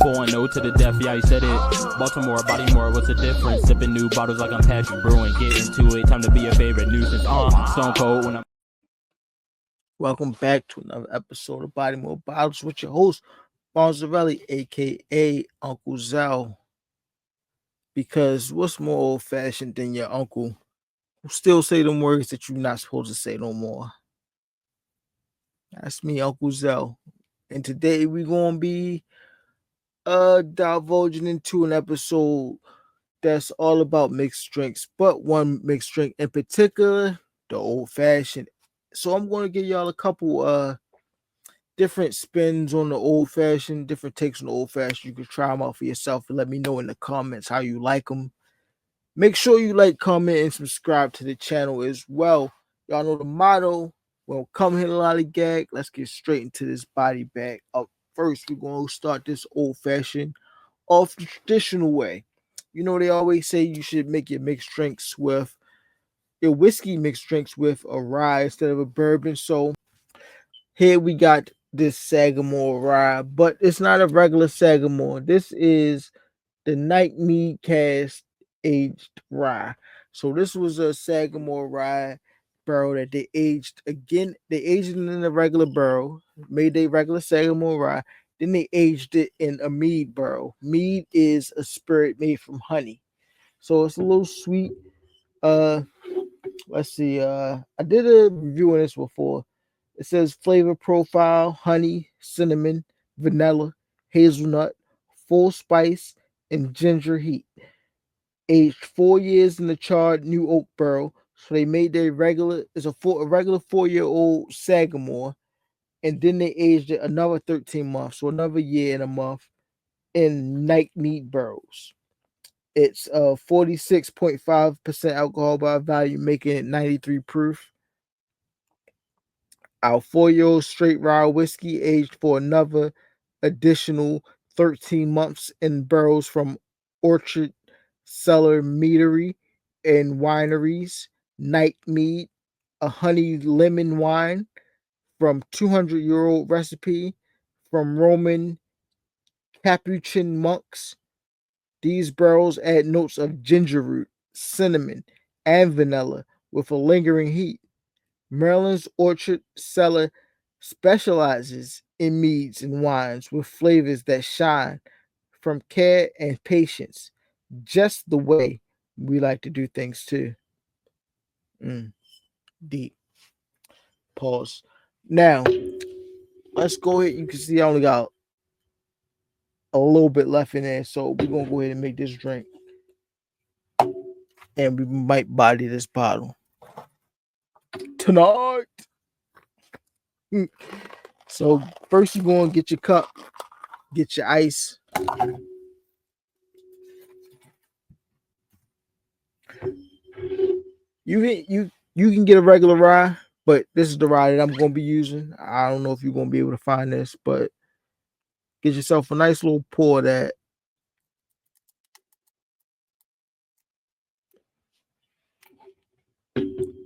4-0 to the death, yeah, he said it. Baltimore, Bodymore, what's the difference? Sipping new bottles like I'm Patrick Brewing. Get into it, time to be a favorite nuisance. Stone Cold when I'm. Welcome back to another episode of Body More Bottles with your host, Bonzarelli, aka Uncle Zell. Because what's more old fashioned than your uncle who still say them words that you're not supposed to say no more? That's me, Uncle Zell. And today we're gonna be divulging into an episode that's all about mixed drinks, but one mixed drink in particular, the old fashioned. So I'm gonna give y'all a couple different spins on the old fashioned, different takes on the old fashioned. You can try them out for yourself and let me know in the comments how you like them. Make sure you like, comment, and subscribe to the channel as well. Y'all know the motto. We don't come here to lollygag. Let's get straight into this body bag. Up first, we're going to start this old fashioned off the traditional way. You know, they always say you should make your whiskey mixed drinks with a rye instead of a bourbon. So here we got this Sagamore rye, but it's not a regular Sagamore. This is the Night Mead Cast aged rye. So this was a Sagamore rye barrel that they aged again. They aged it in a regular barrel, made a regular Sagamore rye. Then they aged it in a mead barrel. Mead is a spirit made from honey, so it's a little sweet. Uh, let's see. I did a review on this before. It says flavor profile: honey, cinnamon, vanilla, hazelnut, full spice, and ginger heat. Aged 4 years in the charred new oak barrel. So they made their a regular 4-year-old Sagamore, and then they aged it another 13 months, so another year and a month in night mead barrels. It's 46.5% alcohol by volume, making it 93 proof. Our 4-year-old straight rye whiskey aged for another additional 13 months in barrels from Orchard Cellar Meadery and Wineries. Night Mead, a honey lemon wine from 200-year-old recipe from Roman Capuchin monks. These barrels add notes of ginger root, cinnamon, and vanilla with a lingering heat. Maryland's Orchard Cellar specializes in meads and wines with flavors that shine from care and patience, just the way we like to do things too. Deep pause. Now, let's go ahead. You can see I only got a little bit left in there, so we're gonna go ahead and make this drink, and we might body this bottle tonight. So first, you're gonna get your cup, get your ice. You can get a regular rye, but this is the rye that I'm gonna be using. I don't know if you're gonna be able to find this, but get yourself a nice little pour of that.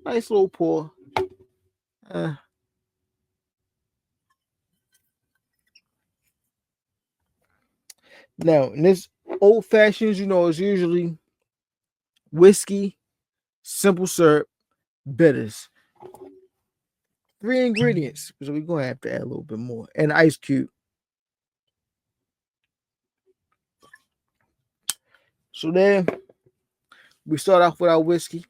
Nice little pour. Now, in this old fashions, is usually whiskey, simple syrup, bitters. 3 ingredients. So we're gonna have to add a little bit more. And ice cube. So then we start off with our whiskey.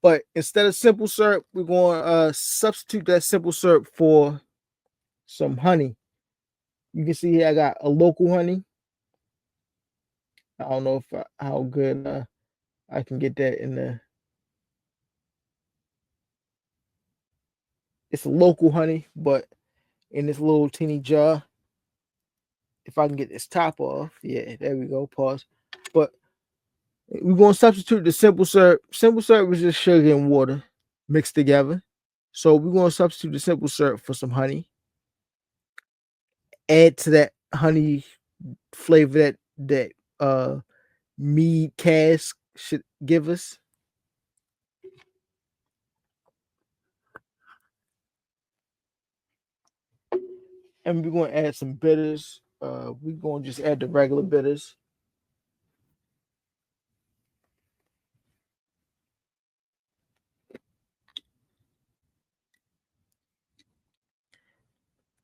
But instead of simple syrup, we're going to substitute that simple syrup for some honey. You can see here I got a local honey. I don't know if how good I can get that in the. It's a local honey, but in this little teeny jar. If I can get this top off, yeah, there we go. Pause. But we're going to substitute the simple syrup. Simple syrup is just sugar and water mixed together. So we're going to substitute the simple syrup for some honey. Add to that honey flavor that mead cask should give us. And we're gonna add some bitters. We're gonna just add the regular bitters.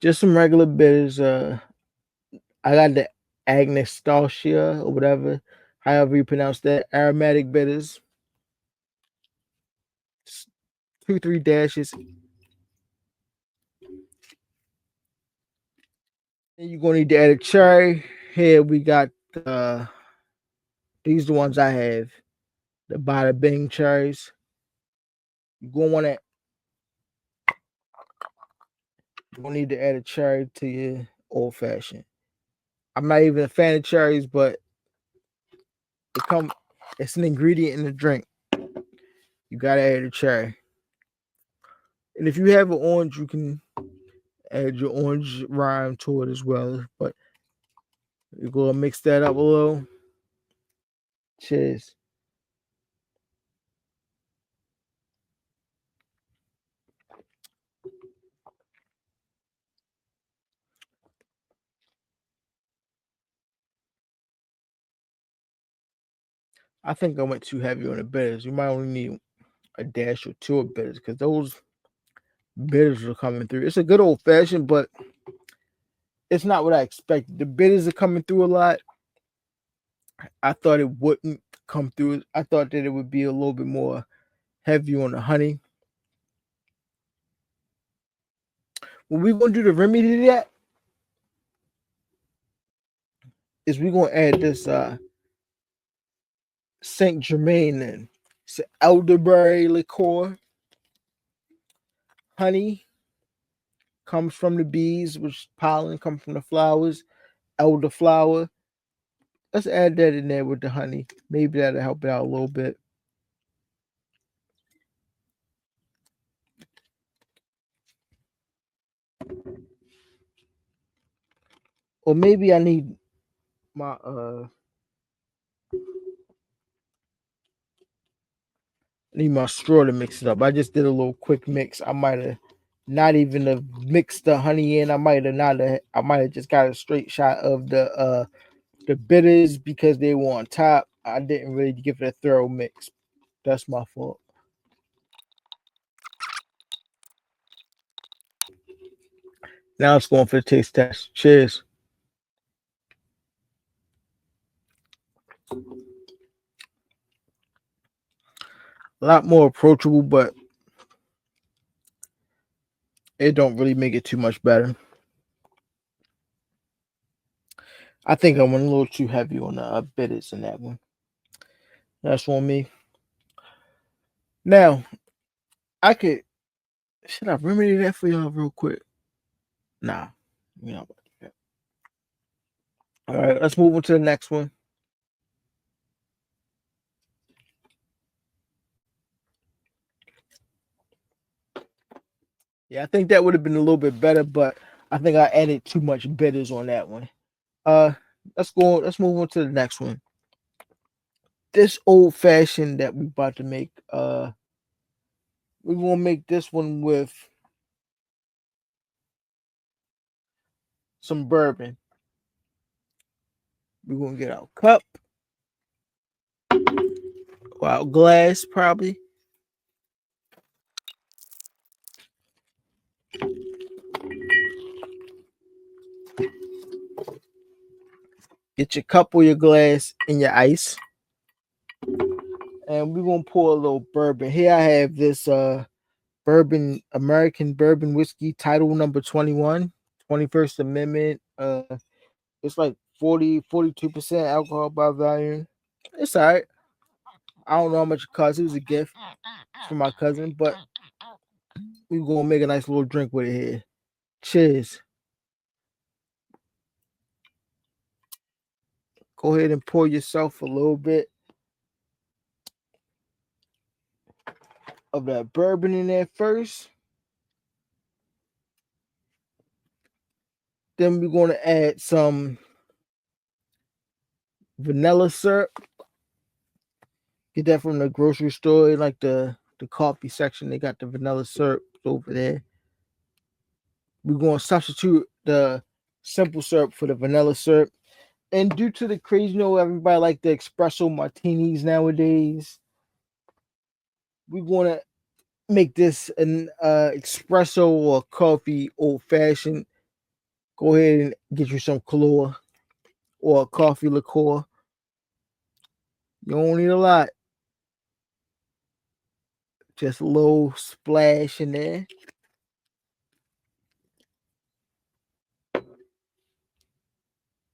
Just some regular bitters. I got the Agnostasia or whatever, however you pronounce that. Aromatic bitters. 2, 3 dashes. And you're gonna need to add a cherry. Here we got these are the ones I have. The Bada Bing cherries. You're gonna need to add a cherry to your old fashioned. I'm not even a fan of cherries, but it's an ingredient in the drink. You gotta add a cherry. And if you have an orange, you can add your orange rind to it as well. But you're gonna mix that up a little. Cheers. I think I went too heavy on the bitters. You might only need a dash or two of bitters because those bitters are coming through. It's a good old fashioned, but it's not what I expected. The bitters are coming through a lot. I thought it wouldn't come through. I thought that it would be a little bit more heavy on the honey. What we're gonna do to remedy that is we're gonna add this Saint Germain in. It's an elderberry liqueur. Honey comes from the bees, which pollen comes from the flowers. Elderflower. Let's add that in there with the honey. Maybe that'll help it out a little bit. Or maybe I need my straw to mix it up. I just did a little quick mix. I might have not even have mixed the honey in. I might have just got a straight shot of the bitters because they were on top. I didn't really give it a thorough mix. That's my fault. Now it's going for the taste test. Cheers. A lot more approachable, but it don't really make it too much better. I think I went a little too heavy on the bitters in that one. That's on me. Now, I could should I remedy that for y'all real quick? Nah, you know. All right, let's move on to the next one. Yeah, I think that would have been a little bit better, but I think I added too much bitters on that one. Uh, let's go. Let's move on to the next one. This old fashioned that we about to make. We're gonna make this one with some bourbon. We're gonna get our cup, or our glass, probably. Get your cup or your glass and your ice. And we're gonna pour a little bourbon. Here I have this bourbon, American bourbon whiskey, title number 21, 21st Amendment. It's like 42% alcohol by volume. It's all right. I don't know how much it cost. It was a gift from my cousin, but we're gonna make a nice little drink with it here. Cheers. Go ahead and pour yourself a little bit of that bourbon in there first. Then we're gonna add some vanilla syrup. Get that from the grocery store, like the coffee section. They got the vanilla syrup over there. We're going to substitute the simple syrup for the vanilla syrup. And due to the crazy, everybody like the espresso martinis nowadays. We're going to make this an espresso or coffee old fashioned. Go ahead and get you some Kahlua or coffee liqueur. You don't need a lot. Just a little splash in there.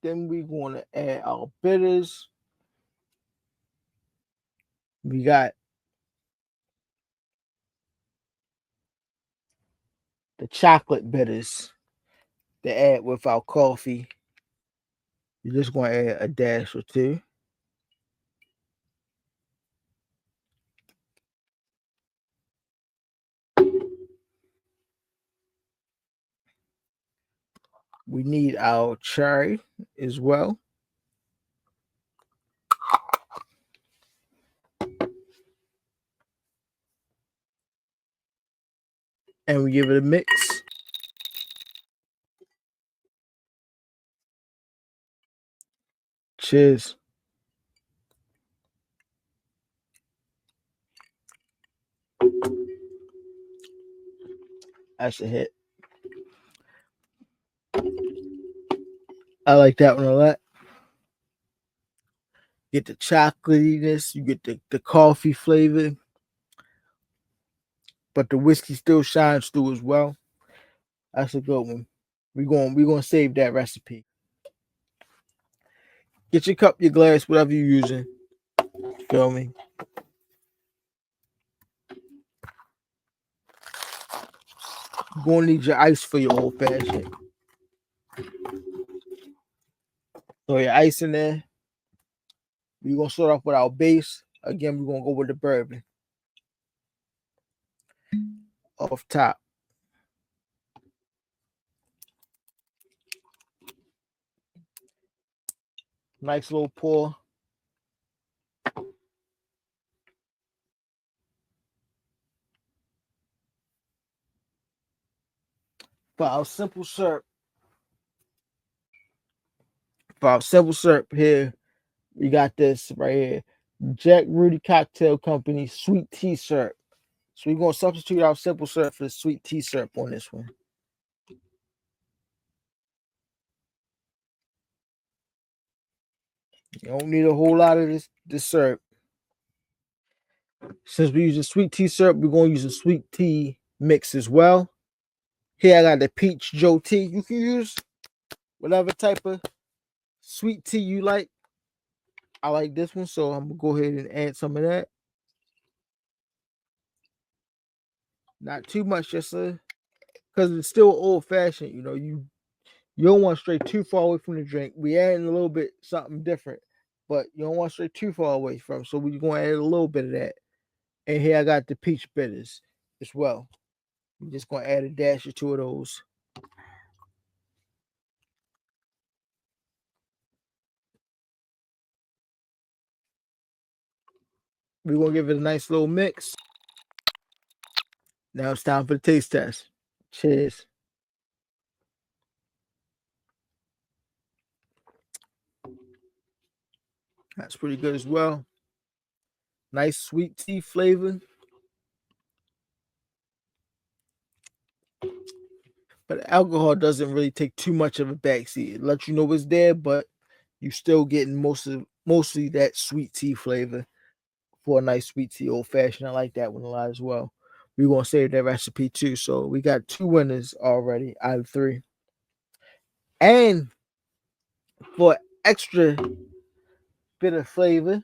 Then we're going to add our bitters. We got the chocolate bitters to add with our coffee. You're just going to add a dash or two. We need our cherry as well. And we give it a mix. Cheers. That's a hit. I like that one a lot. Get the chocolatiness, you get the coffee flavor, but the whiskey still shines through as well. That's a good one. We're gonna save that recipe. Get your cup, your glass, whatever you're using. Feel me? You're gonna need your ice for your old fashioned. So your ice in there. We're gonna start off with our base. Again, we're gonna go with the bourbon off top. Nice little pour. For our simple syrup. For our simple syrup here, we got this right here. Jack Rudy Cocktail Company sweet tea syrup. So we're gonna substitute our simple syrup for the sweet tea syrup on this one. You don't need a whole lot of this syrup. Since we use a sweet tea syrup, we're gonna use a sweet tea mix as well. Here I got the peach Joe tea. You can use whatever type of sweet tea you like. I like this one, so I'm gonna go ahead and add some of that. Not too much, just because it's still old fashioned. You don't want to stray too far away from the drink. We adding a little bit something different, but you don't want to stray too far away from. So we're gonna add a little bit of that. And here I got the peach bitters as well. I'm just gonna add a dash or two of those. We're gonna give it a nice little mix. Now it's time for the taste test. Cheers. That's pretty good as well. Nice sweet tea flavor. But alcohol doesn't really take too much of a backseat. It lets you know it's there, but you still getting mostly that sweet tea flavor for a nice sweet tea old fashioned. I like that one a lot as well. We're gonna save that recipe too. So we got 2 winners already out of 3. And for extra bit of flavor,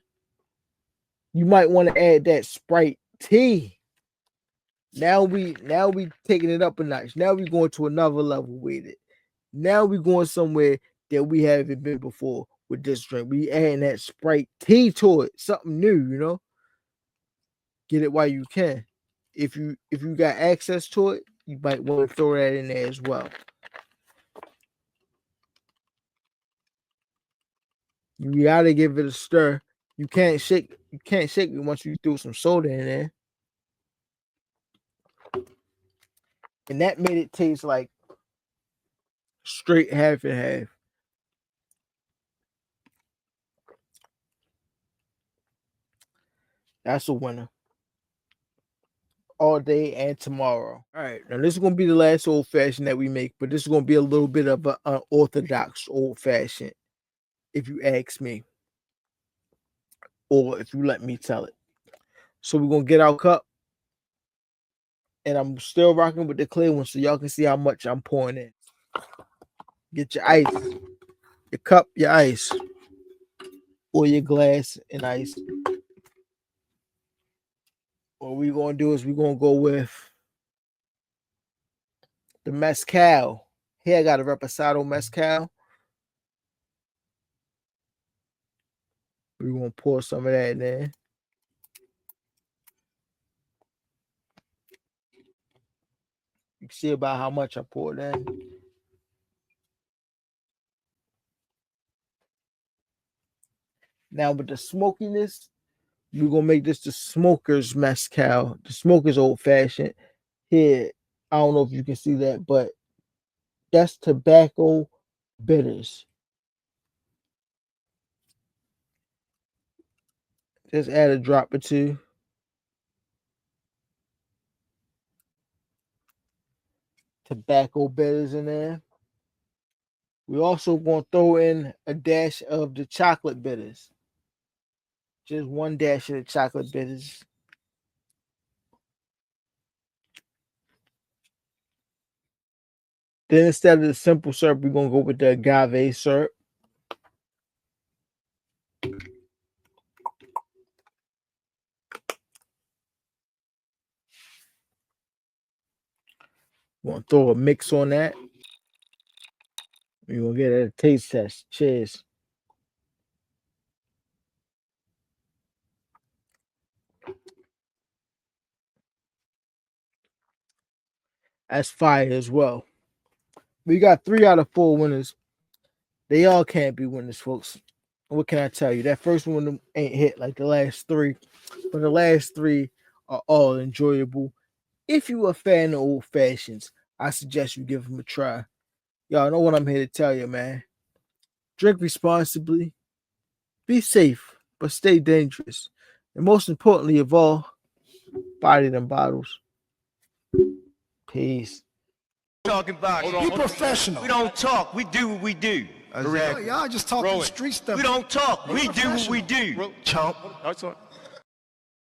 you might want to add that Sprite tea. Now we taking it up a notch. Now we going to another level with it. Now we going somewhere that we haven't been before with this drink. We adding that Sprite tea to it, something new. Get it while you can. If you got access to it, you might want to throw that in there as well. You gotta give it a stir. You can't shake it once you threw some soda in there. And that made it taste like Straight half and half. That's a winner. All day and tomorrow. All right, now this is gonna be the last old fashioned that we make, but this is gonna be a little bit of an unorthodox old fashioned, if you ask me, or if you let me tell it. So we're gonna get our cup, and I'm still rocking with the clear one, so y'all can see how much I'm pouring in. Get your ice, your cup, your ice, or your glass and ice. What we're gonna do is we're gonna go with the mezcal. Here I got a reposado mezcal. We're gonna pour some of that in there. You can see about how much I poured in. Now with the smokiness, we're gonna make this the smoker's mezcal, the smoker's old fashioned. Here, I don't know if you can see that, but that's tobacco bitters. Just add a drop or two. Tobacco bitters in there. We also gonna throw in a dash of the chocolate bitters. Just one dash of the chocolate bitters. Then instead of the simple syrup, we're gonna go with the agave syrup. We're gonna throw a mix on that. We're gonna get a taste test. Cheers. That's fire as well. We got 3 out of 4 winners. They all can't be winners, folks. What can I tell you? That first one ain't hit like the last 3, but the last 3 are all enjoyable. If you a fan of old fashions, I suggest you give them a try. Y'all know what I'm here to tell you, man. Drink responsibly, be safe, but stay dangerous. And most importantly of all, body them bottles. Peace. Talking boxing. Be professional. We don't talk. We do what we do. Exactly. Y'all just talking street stuff. We don't talk. We do what we do. Chump. That's all.